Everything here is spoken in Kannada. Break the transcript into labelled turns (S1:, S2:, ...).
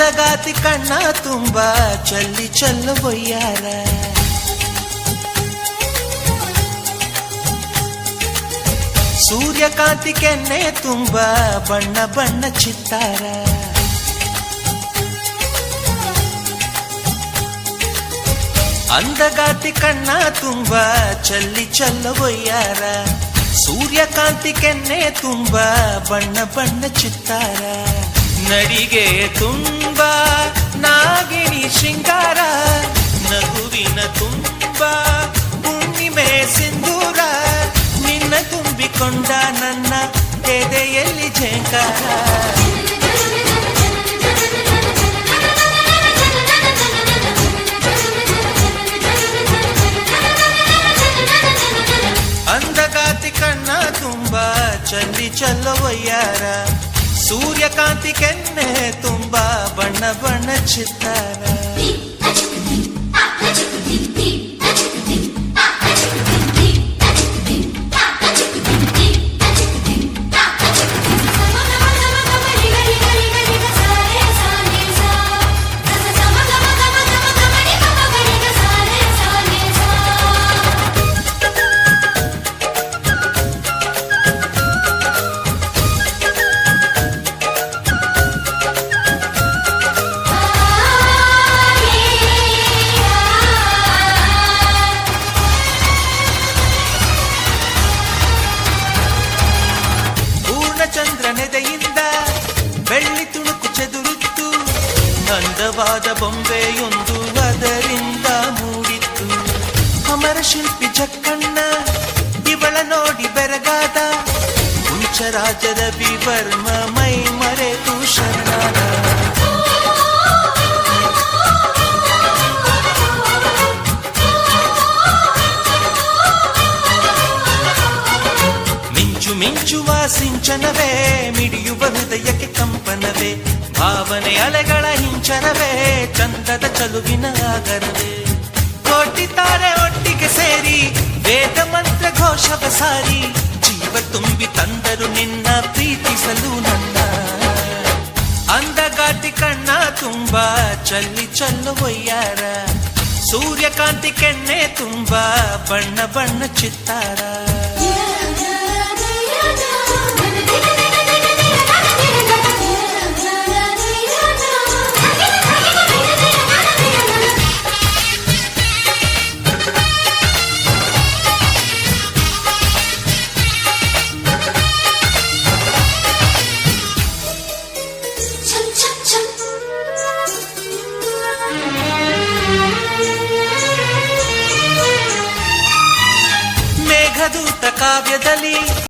S1: ಅಂದಗಾತಿ ಕಣ್ಣ ತುಂಬ ಚಲ್ಲಿ ಚಲ್ಲ ಬೊಯ್ಯಾರ, ಸೂರ್ಯಕಾಂತಿ ಕೆನ್ನೆ ತುಂಬ ಬಣ್ಣ ಬಣ್ಣ ಚಿತ್ತಾರ, ಅಂದಗಾತಿ ಕಣ್ಣ ತುಂಬ ಚಲ್ಲಿ ಚಲ್ಲ ಬೊಯ್ಯಾರ, ಸೂರ್ಯಕಾಂತಿ ಕೆನ್ನೆ ತುಂಬ ಬಣ್ಣ ಬಣ್ಣ ಚಿತ್ತಾರ, ನಡಿಗೆ ತುಂಬ ನಾಗಿಣಿ ಶೃಂಗಾರ, ನಗುವಿನ ತುಂಬ ಹುಣ್ಣಿಮೆ ಸಿಂಧೂರ, ನಿನ್ನ ತುಂಬಿಕೊಂಡ ನನ್ನ ಎದೆಯಲ್ಲಿ ಝೇಂಕಾರ, ಅಂದಗಾತಿ ಕಣ್ಣ ತುಂಬ ಚಲ್ಲಿ ಚಲ್ಲ ವಯ್ಯಾರ, ಸೂರ್ಯಕಾಂತಿ ಕೆನ್ನೆ ತುಂಬ ಬಣ್ಣ ಬಣ್ಣ ಚಿತ್ತಾರ. ಚಂದ್ರನೆದೆಯಿಂದ ಬೆಳ್ಳಿ ತುಣುಕು ಚೆದುರಿತ್ತು, ಅಂದವಾದ ಬೊಂಬೆಯೊಂದು ಅದರಿಂದ ಮೂಡಿತ್ತು, ಅಮರ ಶಿಲ್ಪಿ ಜಕ್ಕಣ್ಣ ಇವಳ ನೋಡಿ ಬೆರಗಾದ, ಹುಂಚರಾಜದ ಬಿವರ್ಮ ಮೈ ಮರೆತು ಶರಣಾದ, ಮಿಂಚುವ ಸಿಂಚನವೇ ಮಿಡಿಯುವ ಹೃದಯಕ್ಕೆ ಕಂಪನವೇ, ಭಾವನೆ ಅಲೆಗಳ ಹಿಂಚನವೇ ಚಂದದ ಚಲುವಿನ ಆಗರವೇ, ಕೋಟಿ ತಾರೆ ಒಟ್ಟಿಗೆ ಸೇರಿ ವೇದ ಮಂತ್ರ ಘೋಷವ ಸಾರಿ, ಜೀವ ತುಂಬಿ ತಂದರು ನಿನ್ನ ಪ್ರೀತಿಸಲು ನನ್ನ, ಅಂದಗಾತಿ ಕಣ್ಣ ತುಂಬ ಚಲ್ಲಿ ಚಲ್ಲ ವಯ್ಯಾರ, ಸೂರ್ಯಕಾಂತಿ ಕೆನ್ನೆ ತುಂಬ ಬಣ್ಣ ಬಣ್ಣ ಚಿತ್ತಾರ. ಮೇಘದೂತ ಕಾವ್ಯದಲ್ಲಿ